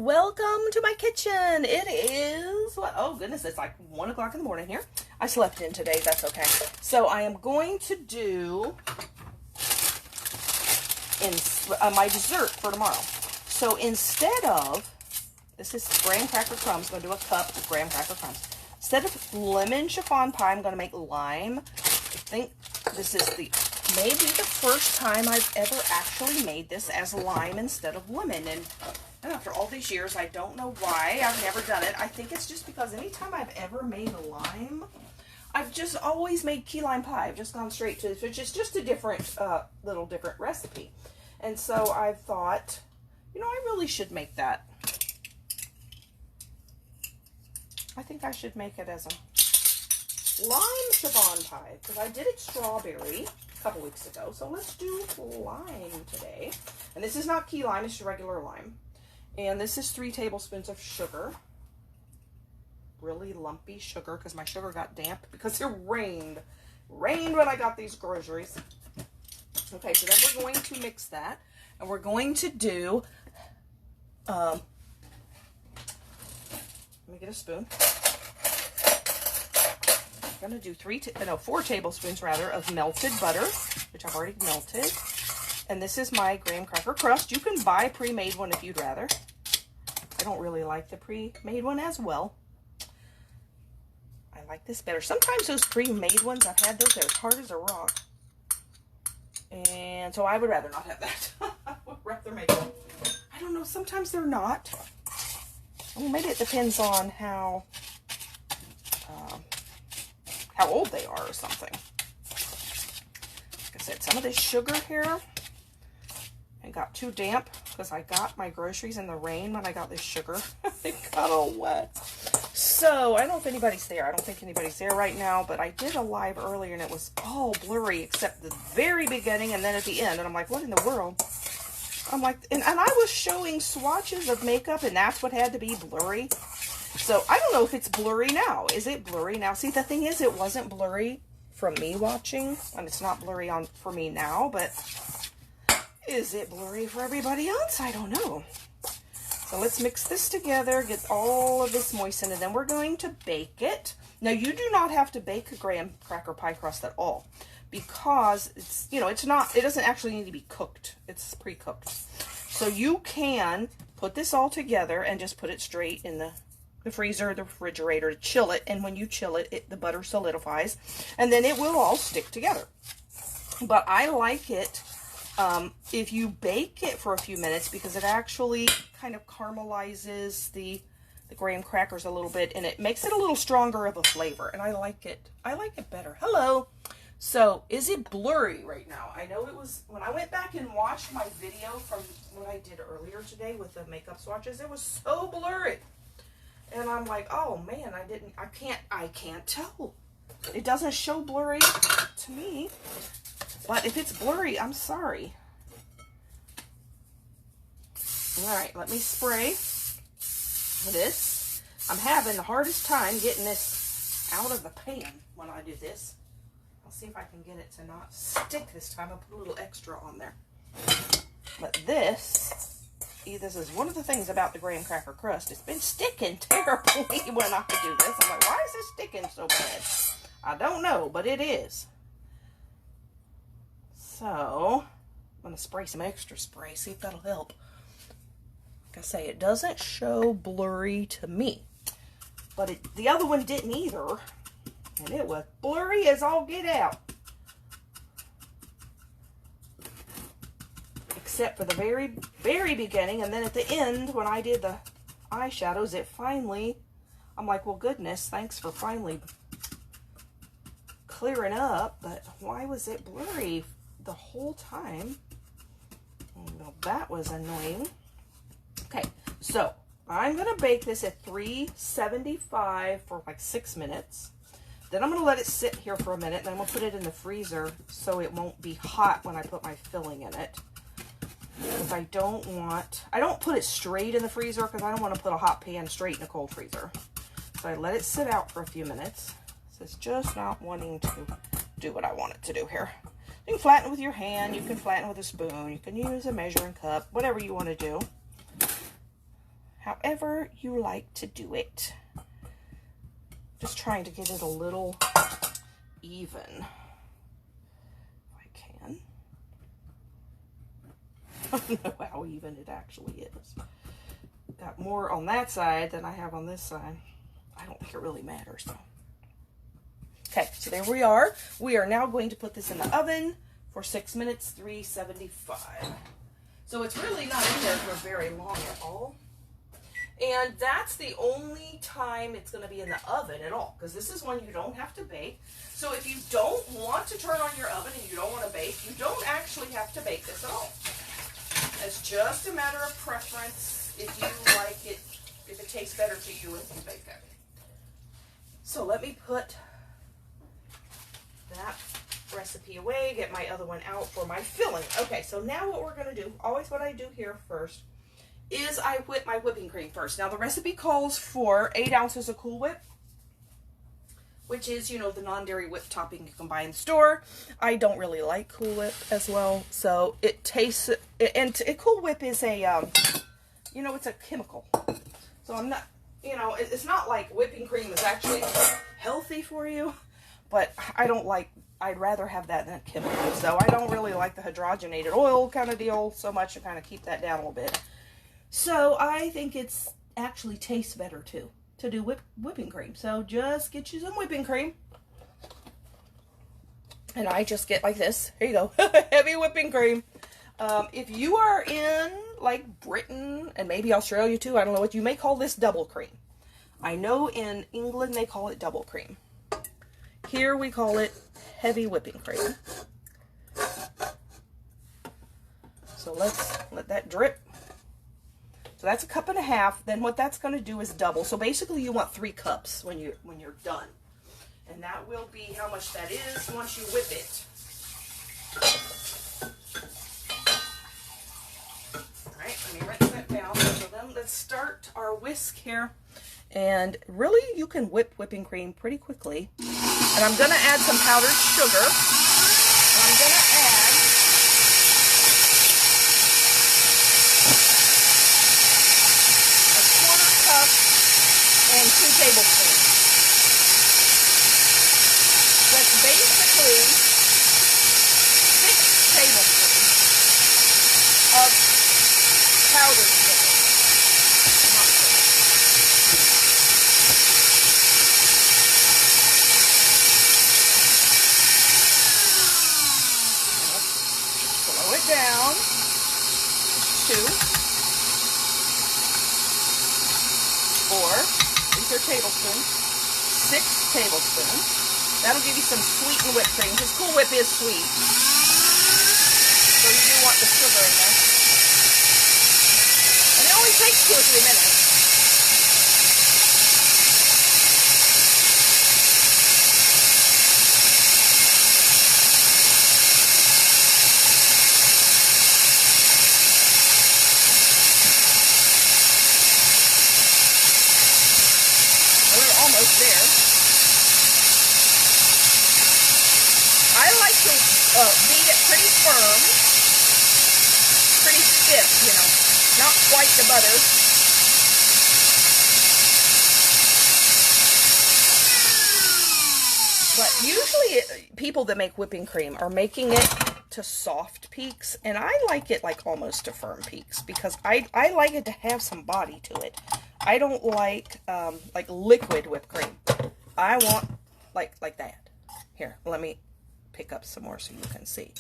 welcome to my kitchen. It is, what? Oh goodness, it's like 1 o'clock in the morning here. I slept in today, that's okay. So I am going to do my dessert for tomorrow. So instead of, this is graham cracker crumbs, I'm going to do a cup of graham cracker crumbs. Instead of lemon chiffon pie, I'm going to make lime. I think this is maybe the first time I've ever actually made this as lime instead of lemon. And after all these years, I don't know why I've never done it. I think it's just because anytime I've ever made a lime, I've just always made key lime pie. I've just gone straight to, which is just a different, little different recipe. And so I thought, you know, I really should make that. I think I should make it as a lime chiffon pie, because I did it strawberry a couple weeks ago. So let's do lime today. And this is not key lime, it's regular lime. And this is 3 tablespoons of sugar. Really lumpy sugar, because my sugar got damp because it rained. Rained when I got these groceries. Okay, so then we're going to mix that. And we're going to do, let me get a spoon. I'm going to do 4 tablespoons rather of melted butter, which I've already melted. And this is my graham cracker crust. You can buy a pre-made one if you'd rather. I don't really like the pre-made one as well. I like this better. Sometimes those pre-made ones, I've had those, they're as hard as a rock. And so I would rather not have that. I would rather make them. I don't know, sometimes they're not. Well, maybe it depends on how old they are or something. Like I said, some of this sugar here, it got too damp because I got my groceries in the rain when I got this sugar. It got all wet. So, I don't know if anybody's there. I don't think anybody's there right now, but I did a live earlier and it was all blurry except the very beginning and then at the end. And I'm like, what in the world? I'm like, and I was showing swatches of makeup and that's what had to be blurry. So, I don't know if it's blurry now. Is it blurry now? See, the thing is, it wasn't blurry from me watching, and it's not blurry for me now, but is it blurry for everybody else? I don't know. So, let's mix this together, get all of this moistened, and then we're going to bake it. Now, you do not have to bake a graham cracker pie crust at all, because it's, you know, it doesn't actually need to be cooked. It's pre-cooked. So, you can put this all together and just put it straight in the freezer or the refrigerator to chill it, and when you chill it, the butter solidifies and then it will all stick together. But I like it if you bake it for a few minutes, because it actually kind of caramelizes the graham crackers a little bit and it makes it a little stronger of a flavor, and I like it better. Hello. So is it blurry right now? I know it was when I went back and watched my video from what I did earlier today with the makeup swatches. It was so blurry. And I'm like, oh man, I can't tell. It doesn't show blurry to me. But if it's blurry, I'm sorry. All right, let me spray this. I'm having the hardest time getting this out of the pan when I do this. I'll see if I can get it to not stick this time. I'll put a little extra on there. But this is one of the things about the graham cracker crust. It's been sticking terribly when I do this. I'm like, why is this sticking so bad? I don't know, but it is. So, I'm going to spray some extra spray, see if that'll help. Like I say, it doesn't show blurry to me. But the other one didn't either. And it was blurry as all get out. Except for the very, very beginning, and then at the end, when I did the eyeshadows, it finally, I'm like, well, goodness, thanks for finally clearing up, but why was it blurry the whole time? Well, that was annoying. Okay, so I'm going to bake this at 375 for like 6 minutes. Then I'm going to let it sit here for a minute, and I'm going to put it in the freezer so it won't be hot when I put my filling in it. Because I don't put it straight in the freezer because I don't want to put a hot pan straight in a cold freezer. So I let it sit out for a few minutes. So it's just not wanting to do what I want it to do here. You can flatten it with your hand, you can flatten it with a spoon, you can use a measuring cup, whatever you want to do. however you like to do it. Just trying to get it a little even, if I can. I don't know how even it actually is. Got more on that side than I have on this side. I don't think it really matters though. Okay, so there we are. We are now going to put this in the oven for 6 minutes, 375. So it's really not in there for very long at all. And that's the only time it's going to be in the oven at all, because this is one you don't have to bake. So if you don't want to turn on your oven and you don't want to bake, you don't actually have to bake this at all. It's just a matter of preference if you like it, if it tastes better to you if you bake it. So let me put that recipe away, get my other one out for my filling. Okay, so now what we're going to do, always what I do here first, is I whip my whipping cream first. Now the recipe calls for 8 ounces of Cool Whip, which is, you know, the non-dairy whip topping you can buy in the store. I don't really like Cool Whip as well, so it tastes, and Cool Whip is a, you know, it's a chemical. So I'm not, you know, it's not like whipping cream is actually healthy for you, but I don't like, I'd rather have that than a chemical. So I don't really like the hydrogenated oil kind of deal so much, to kind of keep that down a little bit. So I think it's actually tastes better too to do whipping cream. So just get you some whipping cream. And I just get like this. Here you go. Heavy whipping cream. If you are in like Britain and maybe Australia too, I don't know what you may call this, double cream. I know in England they call it double cream. Here we call it heavy whipping cream. So let's let that drip. So that's 1.5 cups. Then what that's going to do is double. So basically you want 3 cups when you're done. And that will be how much that is once you whip it. Alright, let me rinse that down. So then let's start our whisk here. And really you can whip whipping cream pretty quickly. And I'm going to add some powdered sugar. And I'm going to add and 2 tablespoons. That's basically 6 tablespoons of powdered sugar. Not sugar. Slow it down. 2, 4. These are tablespoons. 6 tablespoons. That'll give you some sweetened whipped cream, because Cool Whip is sweet. So you do want the sugar in there. And it only takes 2 or 3 minutes. Almost there. I like to beat it pretty firm, pretty stiff, you know, not quite the butter. But usually people that make whipping cream are making it to soft peaks, and I like it like almost to firm peaks, because I like it to have some body to it. I don't like liquid whipped cream. I want like that. Here, let me pick up some more so you can see.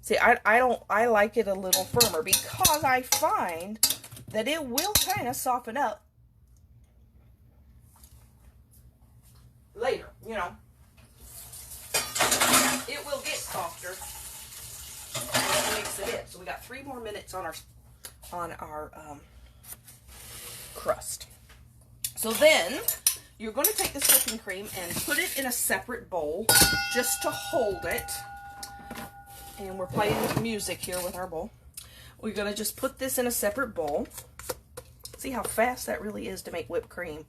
See, I like it a little firmer, because I find that it will kind of soften up later, you know. It will get softer as you mix it in. So we got 3 more minutes on our crust. So then you're going to take this whipping cream and put it in a separate bowl just to hold it. And we're playing music here with our bowl. We're going to just put this in a separate bowl. See how fast that really is to make whipped cream.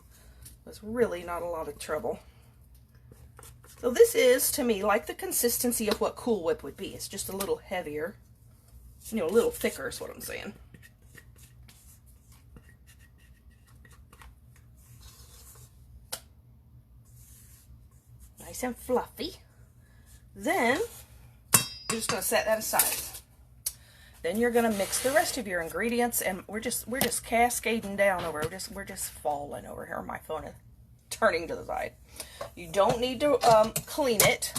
It's really not a lot of trouble. So this is, to me, like the consistency of what Cool Whip would be. It's just a little heavier. You know, a little thicker is what I'm saying. nice and fluffy. Then you're just going to set that aside. Then you're going to mix the rest of your ingredients, and we're just cascading down over. We're just falling over here. My phone is turning to the side. You don't need to clean it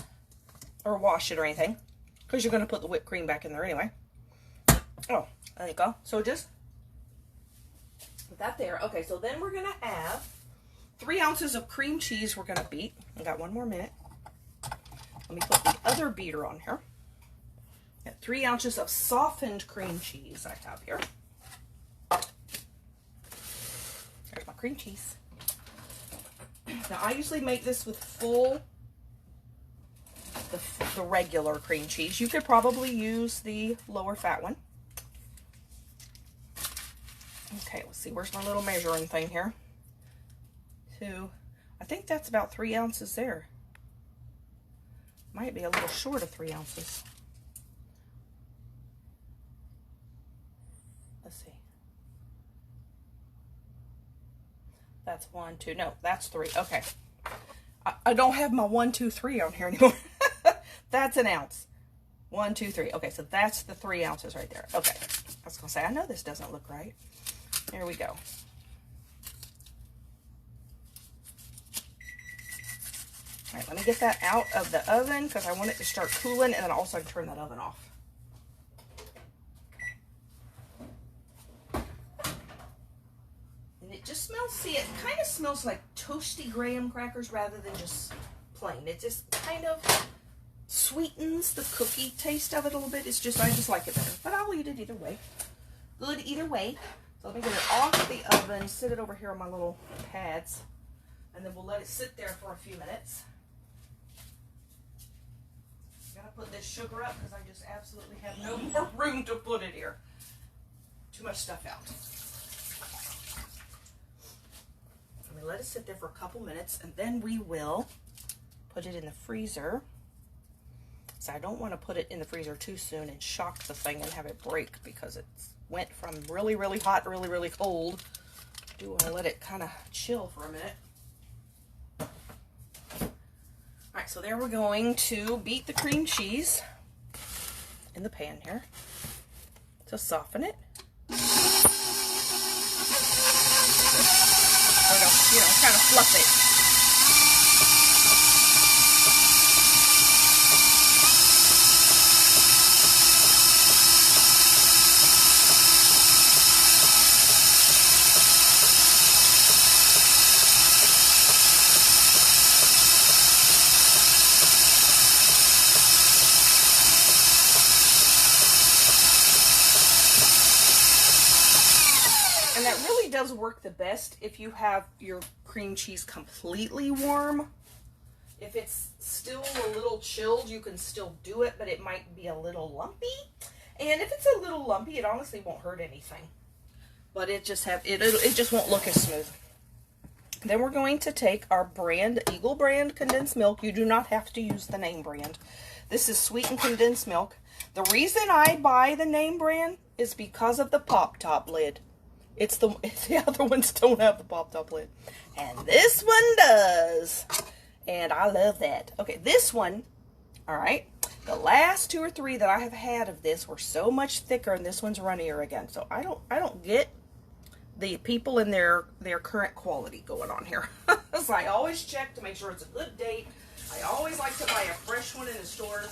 or wash it or anything, because you're going to put the whipped cream back in there anyway. Oh, there you go. So just put that there. Okay, so then we're going to have 3 ounces of cream cheese we're going to beat. I got 1 more minute. Let me put the other beater on here. Got 3 ounces of softened cream cheese I have here. There's my cream cheese. Now I usually make this with the regular cream cheese. You could probably use the lower fat one. Okay, let's see, where's my little measuring thing here? I think that's about 3 ounces there. Might be a little short of 3 ounces. Let's see. That's 1, 2, no, that's 3. Okay. I don't have my 1, 2, 3 on here anymore. That's an ounce. 1, 2, 3. Okay, so that's the 3 ounces right there. Okay. I was going to say, I know this doesn't look right. There we go. All right, let me get that out of the oven because I want it to start cooling, and then also turn that oven off. And it just smells, see, it kind of smells like toasty graham crackers rather than just plain. It just kind of sweetens the cookie taste of it a little bit. It's just, I just like it better. But I'll eat it either way. Good either way. So let me get it off the oven, sit it over here on my little pads, and then we'll let it sit there for a few minutes. Gotta put this sugar up because I just absolutely have no more room to put it here. Too much stuff out. Let me let it sit there for a couple minutes, and then we will put it in the freezer. So I don't want to put it in the freezer too soon and shock the thing and have it break, because it went from really, really hot, really, really cold. I do want to let it kind of chill for a minute. All right, so there we're going to beat the cream cheese in the pan here to soften it. Or to, kind of fluff it. And that really does work the best if you have your cream cheese completely warm. If it's still a little chilled, you can still do it, but it might be a little lumpy. And if it's a little lumpy, it honestly won't hurt anything. But it just won't look as smooth. Then we're going to take our brand, Eagle brand condensed milk. You do not have to use the name brand. This is sweetened condensed milk. The reason I buy the name brand is because of the pop top lid. It's the other ones don't have the pop top lid. And this one does. And I love that. Okay, this one, all right, the last 2 or 3 that I have had of this were so much thicker, and this one's runnier again. So I don't get the people in their current quality going on here. So I always check to make sure it's a good date. I always like to buy a fresh one in the store.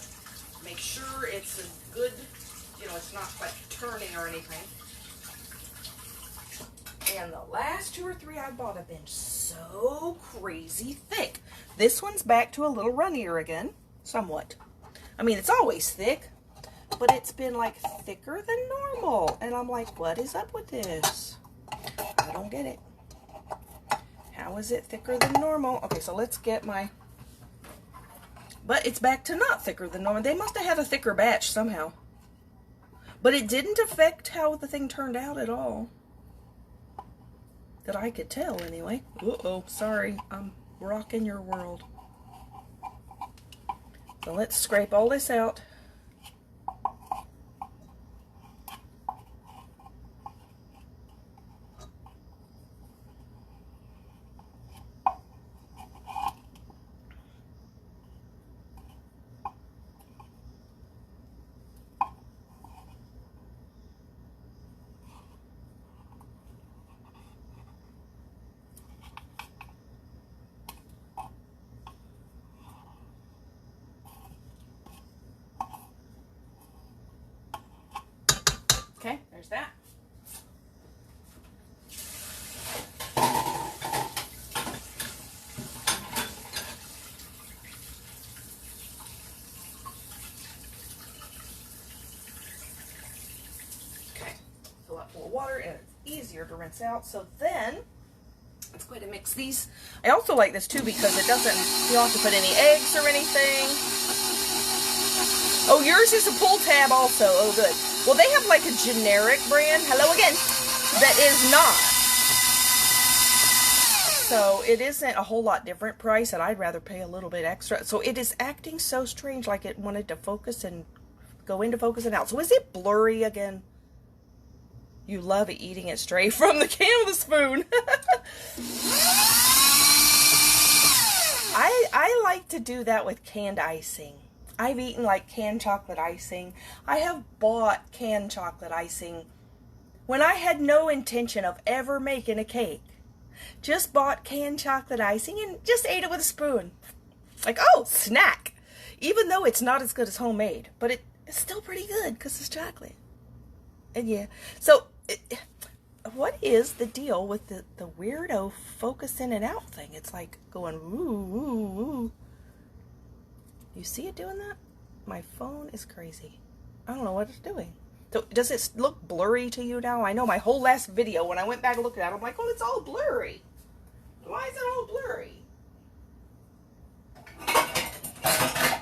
Make sure it's a good, it's not like turning or anything. And the last 2 or 3 I bought have been so crazy thick. This one's back to a little runnier again, somewhat. I mean, it's always thick, but it's been like thicker than normal. And I'm like, what is up with this? I don't get it. How is it thicker than normal? Okay, so let's get my... But it's back to not thicker than normal. They must have had a thicker batch somehow. But it didn't affect how the thing turned out at all. That I could tell, anyway. Uh-oh, sorry. I'm rocking your world. So let's scrape all this out. There's that. Okay, fill up more water and it's easier to rinse out. So then, let's go ahead and mix these. I also like this too because it doesn't, you don't have to put any eggs or anything. Oh, yours is a pull tab also. Oh, good. Well, they have like a generic brand, hello again, that is not. So it isn't a whole lot different price, and I'd rather pay a little bit extra. So it is acting so strange, like it wanted to focus and go into focus and out. So is it blurry again? You love eating it straight from the can with a spoon. I like to do that with canned icing. I've eaten like canned chocolate icing. I have bought canned chocolate icing when I had no intention of ever making a cake. Just bought canned chocolate icing and just ate it with a spoon. Like, oh, snack. Even though it's not as good as homemade, but it's still pretty good because it's chocolate. And yeah, so what is the deal with the weirdo focus in and out thing? It's like going woo, woo, woo. You see it doing that? My phone is crazy. I don't know what it's doing. So does it look blurry to you now? I know my whole last video, when I went back and looked at it, I'm like, oh, it's all blurry. Why is it all blurry?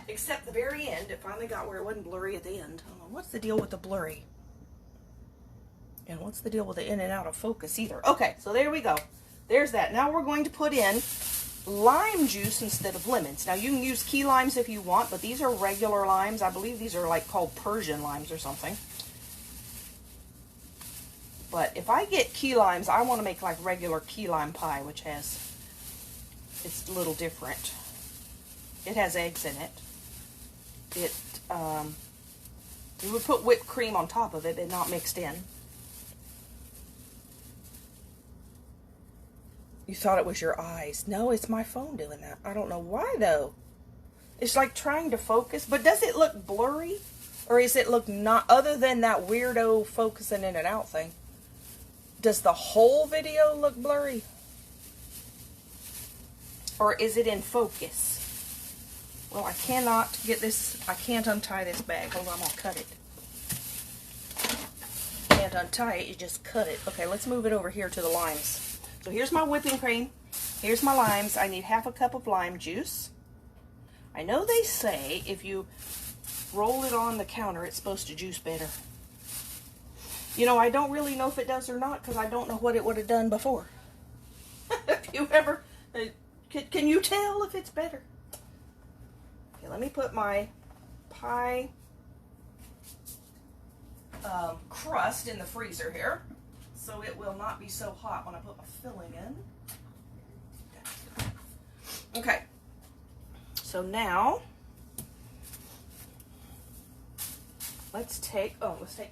Except the very end, it finally got where it wasn't blurry at the end. I don't know, what's the deal with the blurry? And what's the deal with the in and out of focus either? Okay, so there we go. There's that. Now we're going to put in lime juice instead of lemons. Now you can use key limes if you want, but these are regular limes. I believe these are like called Persian limes or something. But if I get key limes, I want to make like regular key lime pie, which has, it's a little different. It has eggs in it. You would put whipped cream on top of it, but not mixed in. You thought it was your eyes. No, it's my phone doing that. I don't know why though. It's like trying to focus, but does it look blurry? Or is it look not, other than that weirdo focusing in and out thing? Does the whole video look blurry? Or is it in focus? Well, I cannot get this, I can't untie this bag. Hold on, I'm gonna cut it. Can't untie it, you just cut it. Okay, let's move it over here to the limes. So here's my whipping cream. Here's my limes. I need half a cup of lime juice. I know they say if you roll it on the counter, it's supposed to juice better. You know, I don't really know if it does or not because I don't know what it would have done before. If you ever, can you tell if it's better? Okay, let me put my pie crust in the freezer here so it will not be so hot when I put my filling in. Okay, so now let's take my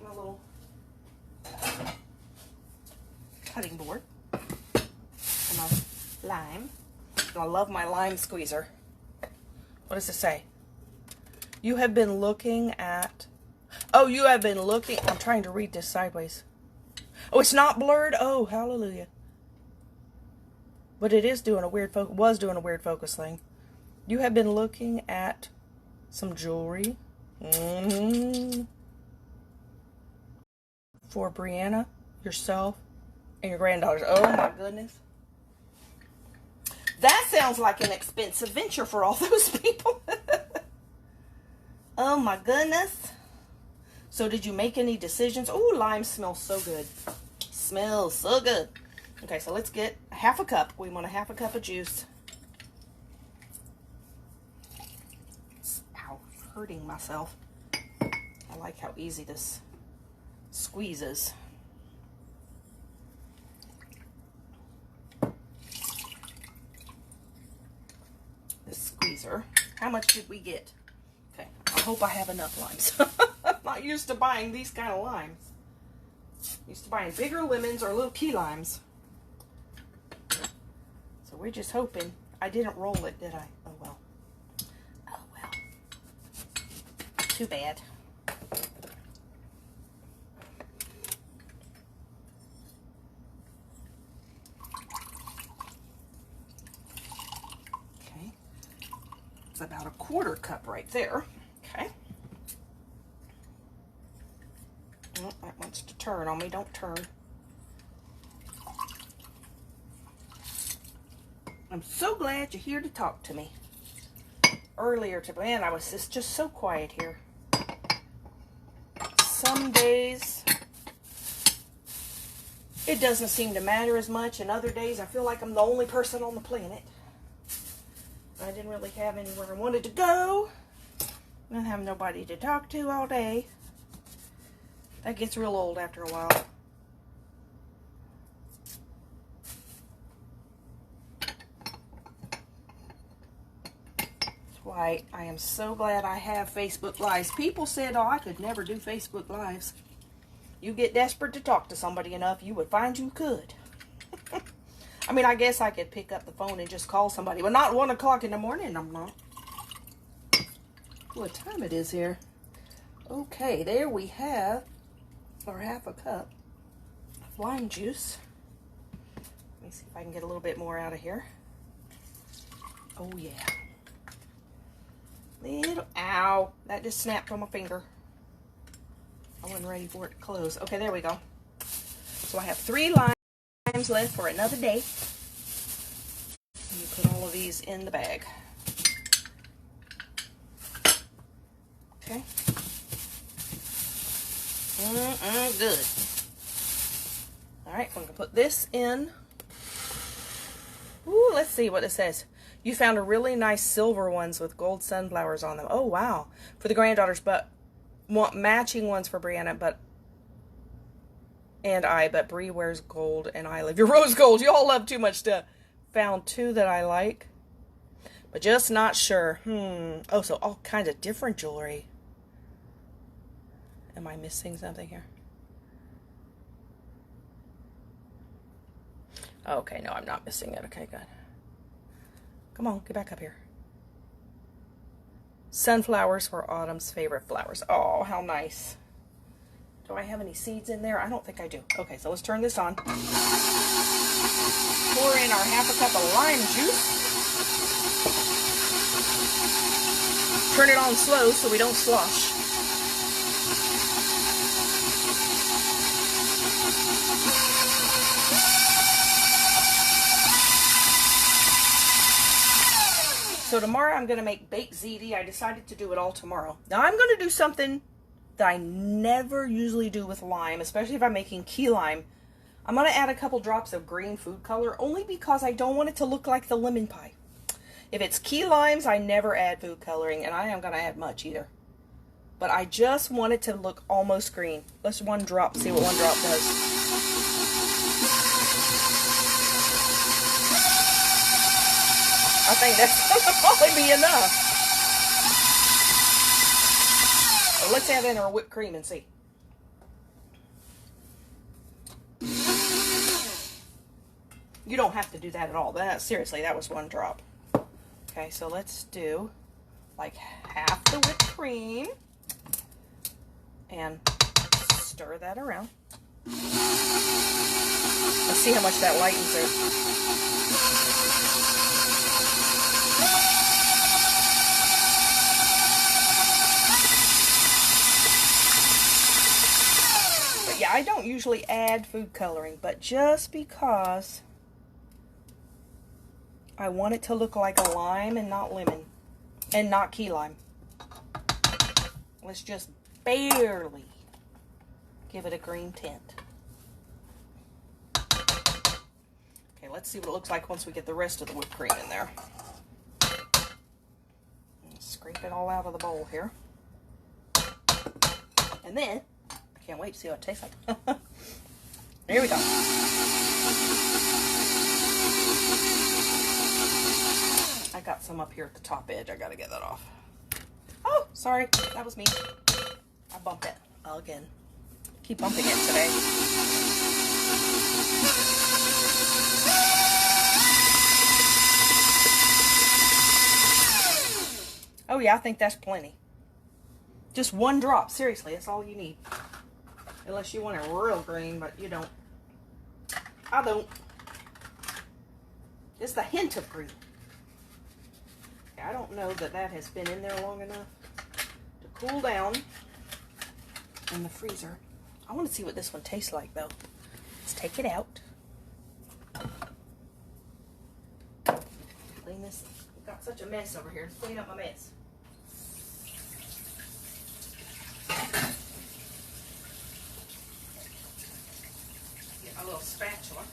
little cutting board and my lime. I love my lime squeezer. What does it say? You have been looking at... Oh, you have been looking... I'm trying to read this sideways. Oh, it's not blurred? Oh, hallelujah. But it is doing a weird was doing a weird focus thing. You have been looking at some jewelry. For Brianna, yourself, and your granddaughters. Oh my goodness. That sounds like an expensive venture for all those people. Oh my goodness. So did you make any decisions? Oh, lime smells so good. Smells so good. Okay, so let's get half a cup. We want a half a cup of juice. Ow, hurting myself. I like how easy this squeezes. This squeezer. How much did we get? Okay, I hope I have enough limes. I'm not used to buying these kind of limes. Used to buying bigger lemons or little key limes. So we're just hoping. I didn't roll it, did I? Oh well. Oh well. Too bad. It's about a 1/4 cup right there. Okay. Oh, that wants to turn on me. Don't turn. I'm so glad you're here to talk to me. Earlier today, man, I was just so quiet here. Some days it doesn't seem to matter as much, and other days I feel like I'm the only person on the planet. I didn't really have anywhere I wanted to go. I didn't have nobody to talk to all day. That gets real old after a while. That's why I am so glad I have Facebook Lives. People said, oh, I could never do Facebook Lives. You get desperate to talk to somebody enough, you would find you could. I mean, I guess I could pick up the phone and just call somebody, but not 1 o'clock in the morning, I'm not. What time it is here? Okay, there we have our 1/2 cup of lime juice. Let me see if I can get a little bit more out of here. Oh yeah. Ow, that just snapped on my finger. I wasn't ready for it to close. Okay, there we go. So I have 3 limes left for another day. And you put all of these in the bag. Okay. Good. Alright, I'm going to put this in. Ooh, let's see what it says. You found a really nice silver ones with gold sunflowers on them. Oh, wow. For the granddaughters, but want matching ones for Brianna, but Bree wears gold and I live your rose gold. You all love too much stuff. Found 2 that I like, but just not sure. Oh, so all kinds of different jewelry. Am I missing something here? Okay, no, I'm not missing it. Okay, good. Come on, get back up here. Sunflowers were Autumn's favorite flowers. Oh, how nice. Do I have any seeds in there? I don't think I do. Okay, so let's turn this on. Pour in our 1/2 cup of lime juice. Turn it on slow so we don't slosh. So tomorrow I'm going to make baked ziti. I decided to do it all tomorrow. Now I'm going to do something that I never usually do with lime, especially if I'm making key lime. I'm going to add a couple drops of green food color only because I don't want it to look like the lemon pie. If it's key limes, I never add food coloring, and I am going to add much either. But I just want it to look almost green. Let's 1 drop, see what 1 drop does. I think that's going to probably be enough. So let's add in our whipped cream and see. You don't have to do that at all. Seriously, that was 1 drop. Okay, so let's do like half the whipped cream. And stir that around. Let's see how much that lightens it. Yeah, I don't usually add food coloring, but just because I want it to look like a lime and not lemon, and not key lime. Let's just barely give it a green tint. Okay, let's see what it looks like once we get the rest of the whipped cream in there. Scrape it all out of the bowl here. And then can't wait to see what it tastes like. Here we go. I got some up here at the top edge. I gotta get that off. Oh, sorry. That was me. I bumped it again. Keep bumping it today. Oh yeah, I think that's plenty. Just 1 drop. Seriously, that's all you need. Unless you want it real green, but you don't. I don't. Just a hint of green. I don't know that that has been in there long enough to cool down in the freezer. I want to see what this one tastes like, though. Let's take it out. Clean this. I've got such a mess over here. Let's clean up my mess. Get my little spatula.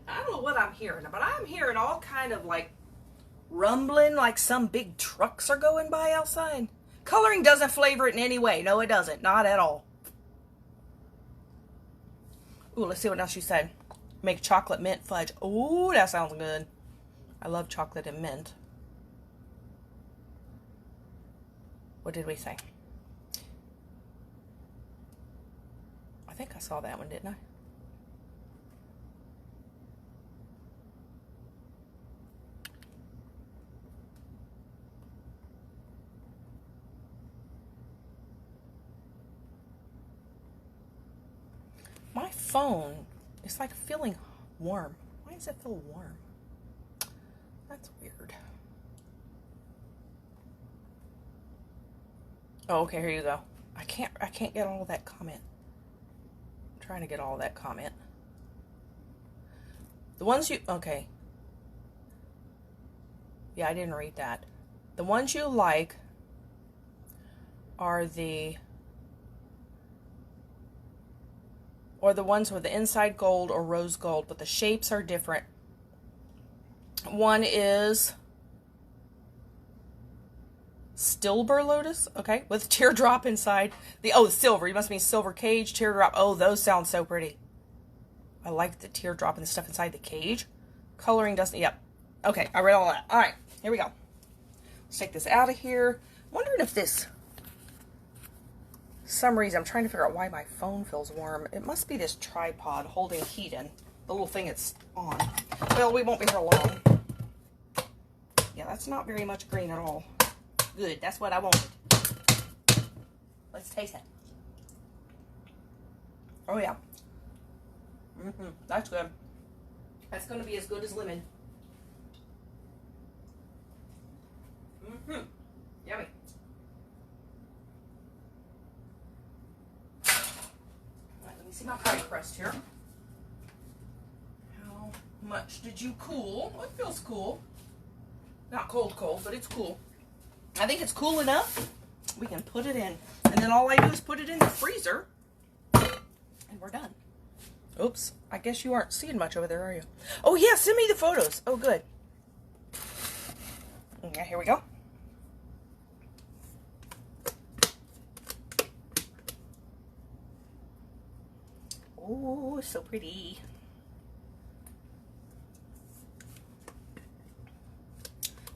I don't know what I'm hearing, but I'm hearing all kind of like rumbling, like some big trucks are going by outside. Coloring doesn't flavor it in any way. No, it doesn't. Not at all. Ooh, let's see what else she said. Make chocolate mint fudge. Ooh, that sounds good. I love chocolate and mint. What did we say? I think I saw that one, didn't I? My phone is like feeling warm. Why does it feel warm? That's weird. Oh, okay, here you go. I can't get all of that comment. I'm trying to get all of that comment. The ones you, okay. Yeah, I didn't read that. The ones you like are the ones with the inside gold or rose gold, but the shapes are different. One is Stilber Lotus, okay, with teardrop inside. The silver, you must mean silver cage, teardrop. Oh, those sound so pretty. I like the teardrop and the stuff inside the cage. Coloring doesn't, yep. Okay, I read all that. All right, here we go. Let's take this out of here. I'm wondering if this, some reason, I'm trying to figure out why my phone feels warm. It must be this tripod holding heat in. The little thing it's on. Well, we won't be here long. Yeah, that's not very much green at all. Good, that's what I wanted. Let's taste it. Oh, yeah. That's good. That's going to be as good as lemon. Yummy. Alright, let me see my pie crust here. How much did you cool? Oh, it feels cool. Not cold, but it's cool. I think it's cool enough. We can put it in. And then all I do is put it in the freezer. And we're done. Oops. I guess you aren't seeing much over there, are you? Oh, yeah. Send me the photos. Oh, good. Okay, here we go. Oh, so pretty.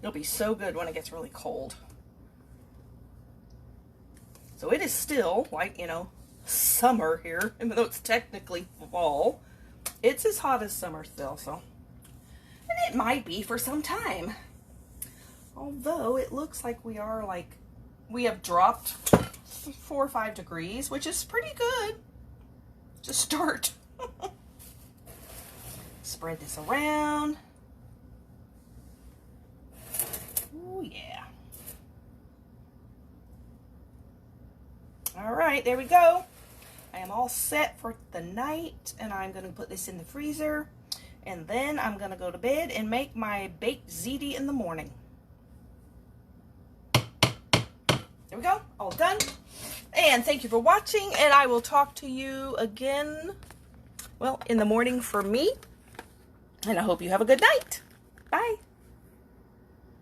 It'll be so good when it gets really cold. So it is still, like, you know, summer here, even though it's technically fall. It's as hot as summer still, so. And it might be for some time. Although it looks like we have dropped 4 or 5 degrees, which is pretty good to start. Spread this around. Oh, yeah. All right, there we go. I am all set for the night, and I'm going to put this in the freezer, and then I'm going to go to bed and make my baked ziti in the morning. There we go, all done. And thank you for watching, and I will talk to you again, well, in the morning for me, and I hope you have a good night. Bye.